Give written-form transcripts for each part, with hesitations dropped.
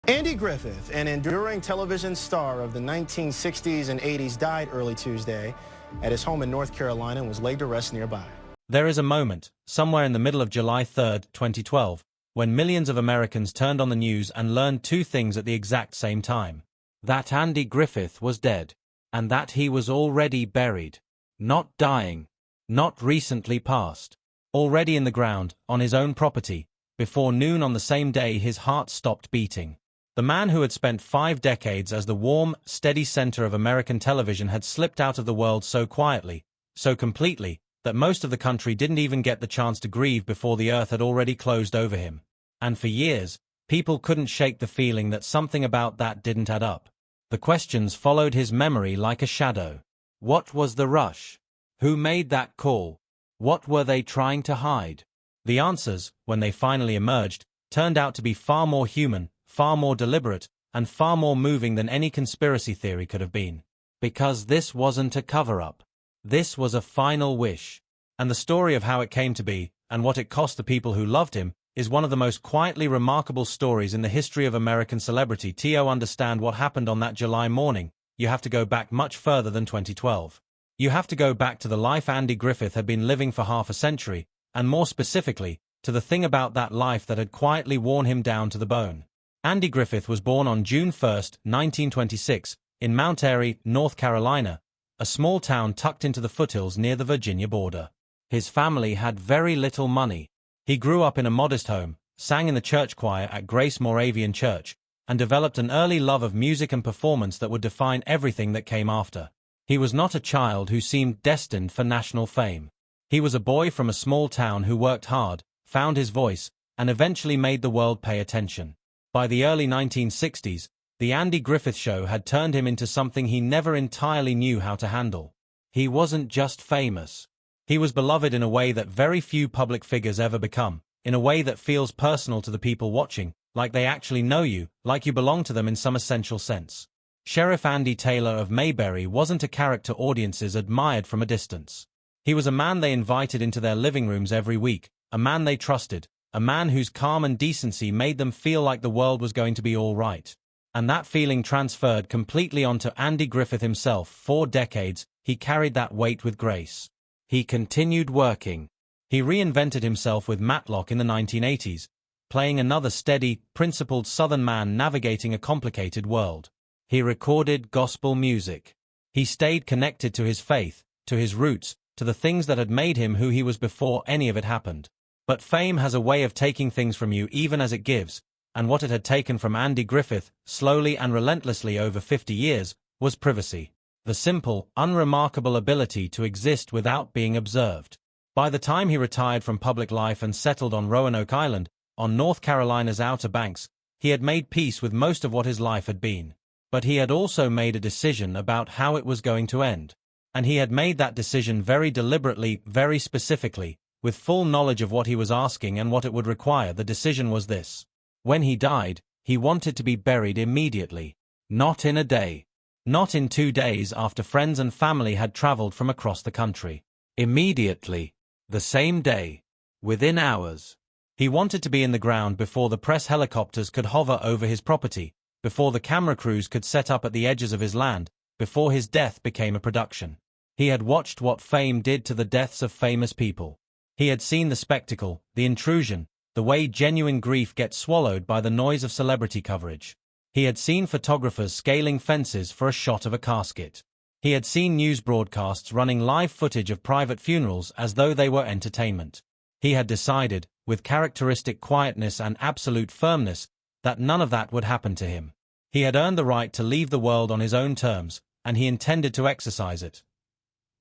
Andy Griffith, an enduring television star of the 1960s and 80s, died early Tuesday at his home in North Carolina and was laid to rest nearby. There is a moment, somewhere in the middle of July 3, 2012, when millions of Americans turned on the news and learned two things at the exact same time. That Andy Griffith was dead, and that he was already buried. Not dying. Not recently passed. Already in the ground, on his own property. Before noon on the same day his heart stopped beating. The man who had spent 5 decades as the warm, steady center of American television had slipped out of the world so quietly, so completely, that most of the country didn't even get the chance to grieve before the earth had already closed over him. And for years, people couldn't shake the feeling that something about that didn't add up. The questions followed his memory like a shadow. What was the rush? Who made that call? What were they trying to hide? The answers, when they finally emerged, turned out to be far more human, far more deliberate, and far more moving than any conspiracy theory could have been. Because this wasn't a cover-up. This was a final wish. And the story of how it came to be, and what it cost the people who loved him, is one of the most quietly remarkable stories in the history of American celebrity. To understand what happened on that July morning, you have to go back much further than 2012. You have to go back to the life Andy Griffith had been living for half a century, and more specifically, to the thing about that life that had quietly worn him down to the bone. Andy Griffith was born on June 1, 1926, in Mount Airy, North Carolina, a small town tucked into the foothills near the Virginia border. His family had very little money. He grew up in a modest home, sang in the church choir at Grace Moravian Church, and developed an early love of music and performance that would define everything that came after. He was not a child who seemed destined for national fame. He was a boy from a small town who worked hard, found his voice, and eventually made the world pay attention. By the early 1960s, the Andy Griffith Show had turned him into something he never entirely knew how to handle. He wasn't just famous. He was beloved in a way that very few public figures ever become, in a way that feels personal to the people watching, like they actually know you, like you belong to them in some essential sense. Sheriff Andy Taylor of Mayberry wasn't a character audiences admired from a distance. He was a man they invited into their living rooms every week, a man they trusted, a man whose calm and decency made them feel like the world was going to be all right. And that feeling transferred completely onto Andy Griffith himself. 4 decades, he carried that weight with grace. He continued working. He reinvented himself with Matlock in the 1980s, playing another steady, principled Southern man navigating a complicated world. He recorded gospel music. He stayed connected to his faith, to his roots, to the things that had made him who he was before any of it happened. But fame has a way of taking things from you even as it gives, and what it had taken from Andy Griffith, slowly and relentlessly over 50 years, was privacy. The simple, unremarkable ability to exist without being observed. By the time he retired from public life and settled on Roanoke Island, on North Carolina's Outer Banks, he had made peace with most of what his life had been. But he had also made a decision about how it was going to end. And he had made that decision very deliberately, very specifically, with full knowledge of what he was asking and what it would require. The decision was this. When he died, he wanted to be buried immediately. Not in a day. Not in 2 days after friends and family had traveled from across the country. Immediately. The same day. Within hours. He wanted to be in the ground before the press helicopters could hover over his property, before the camera crews could set up at the edges of his land, before his death became a production. He had watched what fame did to the deaths of famous people. He had seen the spectacle, the intrusion, the way genuine grief gets swallowed by the noise of celebrity coverage. He had seen photographers scaling fences for a shot of a casket. He had seen news broadcasts running live footage of private funerals as though they were entertainment. He had decided, with characteristic quietness and absolute firmness, that none of that would happen to him. He had earned the right to leave the world on his own terms, and he intended to exercise it.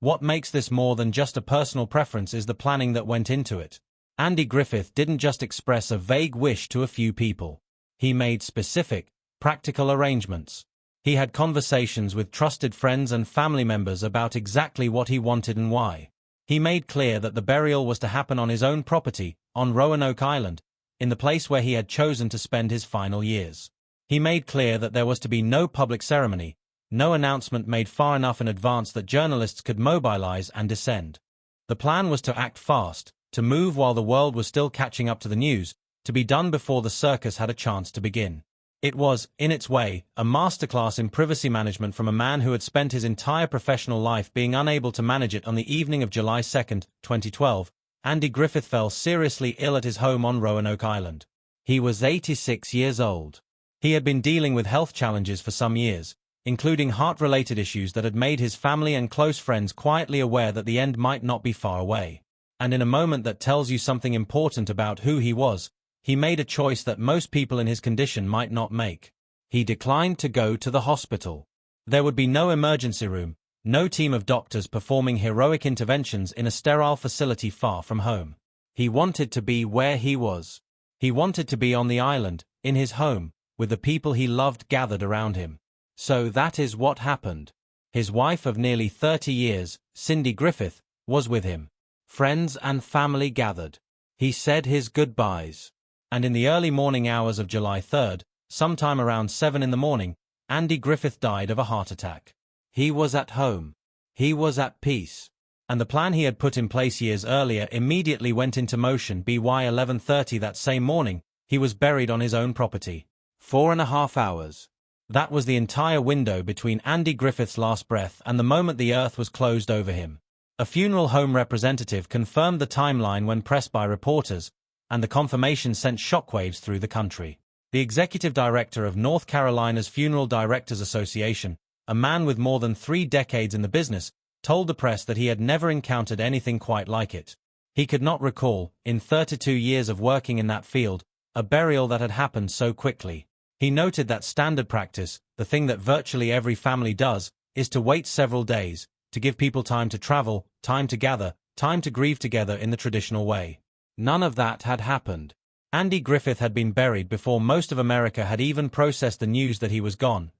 What makes this more than just a personal preference is the planning that went into it. Andy Griffith didn't just express a vague wish to a few people. He made specific, practical arrangements. He had conversations with trusted friends and family members about exactly what he wanted and why. He made clear that the burial was to happen on his own property, on Roanoke Island, in the place where he had chosen to spend his final years. He made clear that there was to be no public ceremony, no announcement made far enough in advance that journalists could mobilize and descend. The plan was to act fast, to move while the world was still catching up to the news, to be done before the circus had a chance to begin. It was, in its way, a masterclass in privacy management from a man who had spent his entire professional life being unable to manage it. On the evening of July 2, 2012, Andy Griffith fell seriously ill at his home on Roanoke Island. He was 86 years old. He had been dealing with health challenges for some years, including heart-related issues that had made his family and close friends quietly aware that the end might not be far away. And in a moment that tells you something important about who he was, he made a choice that most people in his condition might not make. He declined to go to the hospital. There would be no emergency room, no team of doctors performing heroic interventions in a sterile facility far from home. He wanted to be where he was. He wanted to be on the island, in his home, with the people he loved gathered around him. So that is what happened. His wife of nearly 30 years, Cindy Griffith, was with him. Friends and family gathered. He said his goodbyes. And in the early morning hours of July 3rd, sometime around 7 in the morning, Andy Griffith died of a heart attack. He was at home. He was at peace. And the plan he had put in place years earlier immediately went into motion. By 11:30 that same morning, he was buried on his own property. 4.5 hours. That was the entire window between Andy Griffith's last breath and the moment the earth was closed over him. A funeral home representative confirmed the timeline when pressed by reporters, and the confirmation sent shockwaves through the country. The executive director of North Carolina's Funeral Directors Association, a man with more than 3 decades in the business, told the press that he had never encountered anything quite like it. He could not recall, in 32 years of working in that field, a burial that had happened so quickly. He noted that standard practice, the thing that virtually every family does, is to wait several days, to give people time to travel, time to gather, time to grieve together in the traditional way. None of that had happened. Andy Griffith had been buried before most of America had even processed the news that he was gone.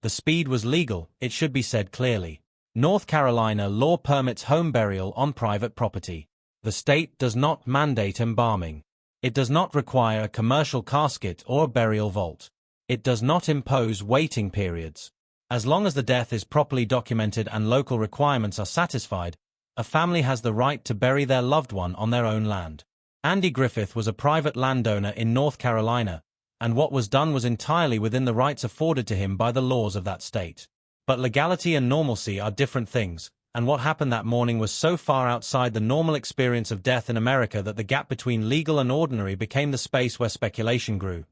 The speed was legal, it should be said clearly. North Carolina law permits home burial on private property. The state does not mandate embalming. It does not require a commercial casket or a burial vault. It does not impose waiting periods. As long as the death is properly documented and local requirements are satisfied, a family has the right to bury their loved one on their own land. Andy Griffith was a private landowner in North Carolina, and what was done was entirely within the rights afforded to him by the laws of that state. But legality and normalcy are different things, and what happened that morning was so far outside the normal experience of death in America that the gap between legal and ordinary became the space where speculation grew.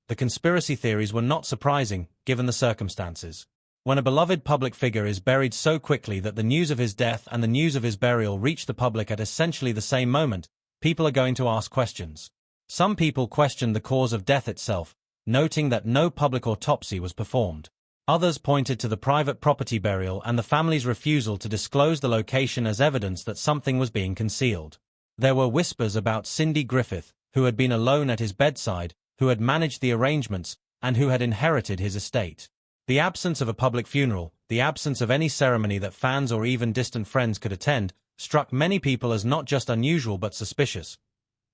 The conspiracy theories were not surprising, given the circumstances. When a beloved public figure is buried so quickly that the news of his death and the news of his burial reach the public at essentially the same moment, people are going to ask questions. Some people questioned the cause of death itself, noting that no public autopsy was performed. Others pointed to the private property burial and the family's refusal to disclose the location as evidence that something was being concealed. There were whispers about Cindy Griffith, who had been alone at his bedside, who had managed the arrangements, and who had inherited his estate. The absence of a public funeral, the absence of any ceremony that fans or even distant friends could attend, struck many people as not just unusual but suspicious.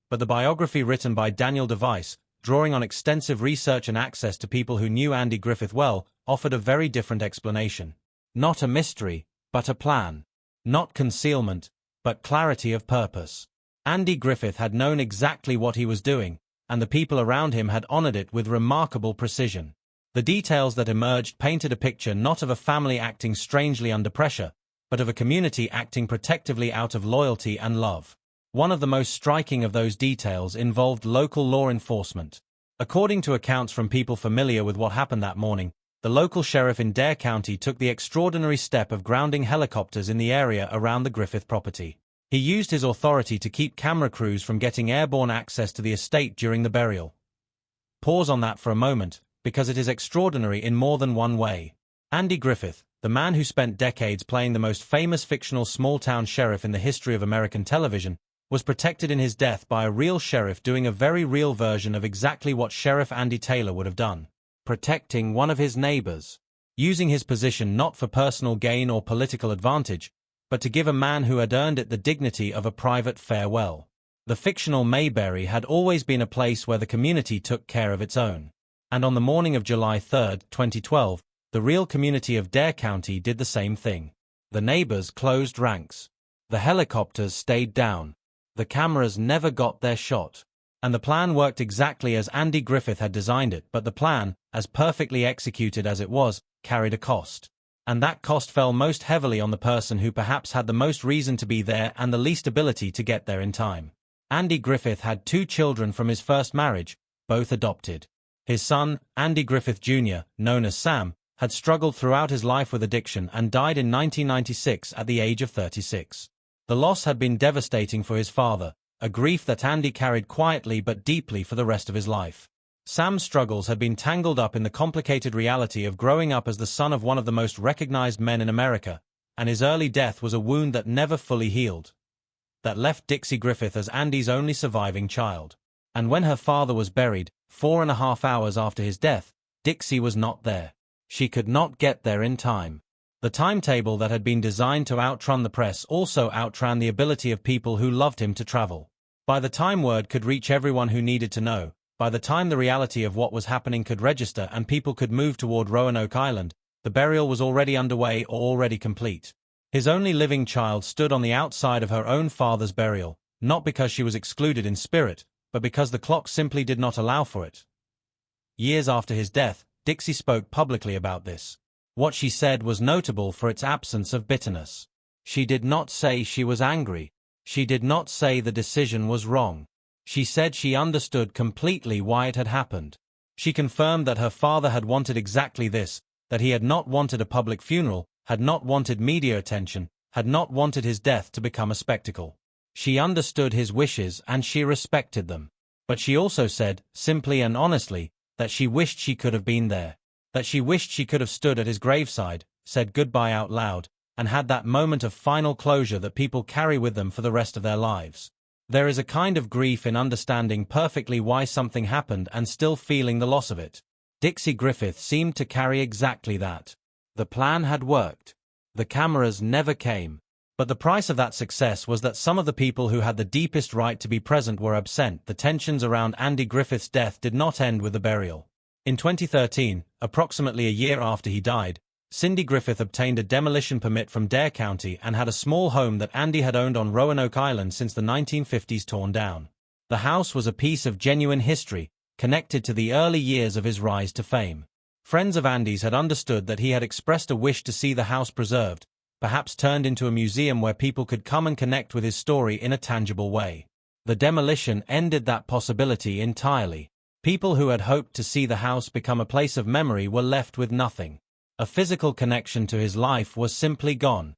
But the biography written by Daniel DeVise, drawing on extensive research and access to people who knew Andy Griffith well, offered a very different explanation. Not a mystery, but a plan. Not concealment, but clarity of purpose. Andy Griffith had known exactly what he was doing, and the people around him had honored it with remarkable precision. The details that emerged painted a picture not of a family acting strangely under pressure, but of a community acting protectively out of loyalty and love. One of the most striking of those details involved local law enforcement. According to accounts from people familiar with what happened that morning, the local sheriff in Dare County took the extraordinary step of grounding helicopters in the area around the Griffith property. He used his authority to keep camera crews from getting airborne access to the estate during the burial. Pause on that for a moment, because it is extraordinary in more than one way. Andy Griffith, the man who spent decades playing the most famous fictional small-town sheriff in the history of American television, was protected in his death by a real sheriff doing a very real version of exactly what Sheriff Andy Taylor would have done. Protecting one of his neighbors. Using his position not for personal gain or political advantage, but to give a man who had earned it the dignity of a private farewell. The fictional Mayberry had always been a place where the community took care of its own. And on the morning of July 3, 2012, the real community of Dare County did the same thing. The neighbors closed ranks. The helicopters stayed down. The cameras never got their shot. And the plan worked exactly as Andy Griffith had designed it, but the plan, as perfectly executed as it was, carried a cost. And that cost fell most heavily on the person who perhaps had the most reason to be there and the least ability to get there in time. Andy Griffith had 2 children from his first marriage, both adopted. His son, Andy Griffith Jr., known as Sam, had struggled throughout his life with addiction and died in 1996 at the age of 36. The loss had been devastating for his father, a grief that Andy carried quietly but deeply for the rest of his life. Sam's struggles had been tangled up in the complicated reality of growing up as the son of one of the most recognized men in America, and his early death was a wound that never fully healed. That left Dixie Griffith as Andy's only surviving child. And when her father was buried, 4.5 hours after his death, Dixie was not there. She could not get there in time. The timetable that had been designed to outrun the press also outran the ability of people who loved him to travel. By the time word could reach everyone who needed to know, by the time the reality of what was happening could register and people could move toward Roanoke Island, the burial was already underway or already complete. His only living child stood on the outside of her own father's burial, not because she was excluded in spirit, but because the clock simply did not allow for it. Years after his death, Dixie spoke publicly about this. What she said was notable for its absence of bitterness. She did not say she was angry. She did not say the decision was wrong. She said she understood completely why it had happened. She confirmed that her father had wanted exactly this, that he had not wanted a public funeral, had not wanted media attention, had not wanted his death to become a spectacle. She understood his wishes and she respected them. But she also said, simply and honestly, that she wished she could have been there. That she wished she could have stood at his graveside, said goodbye out loud, and had that moment of final closure that people carry with them for the rest of their lives. There is a kind of grief in understanding perfectly why something happened and still feeling the loss of it. Dixie Griffith seemed to carry exactly that. The plan had worked. The cameras never came. But the price of that success was that some of the people who had the deepest right to be present were absent. The tensions around Andy Griffith's death did not end with the burial. In 2013, approximately a year after he died, Cindy Griffith obtained a demolition permit from Dare County and had a small home that Andy had owned on Roanoke Island since the 1950s torn down. The house was a piece of genuine history, connected to the early years of his rise to fame. Friends of Andy's had understood that he had expressed a wish to see the house preserved, perhaps turned into a museum where people could come and connect with his story in a tangible way. The demolition ended that possibility entirely. People who had hoped to see the house become a place of memory were left with nothing. A physical connection to his life was simply gone.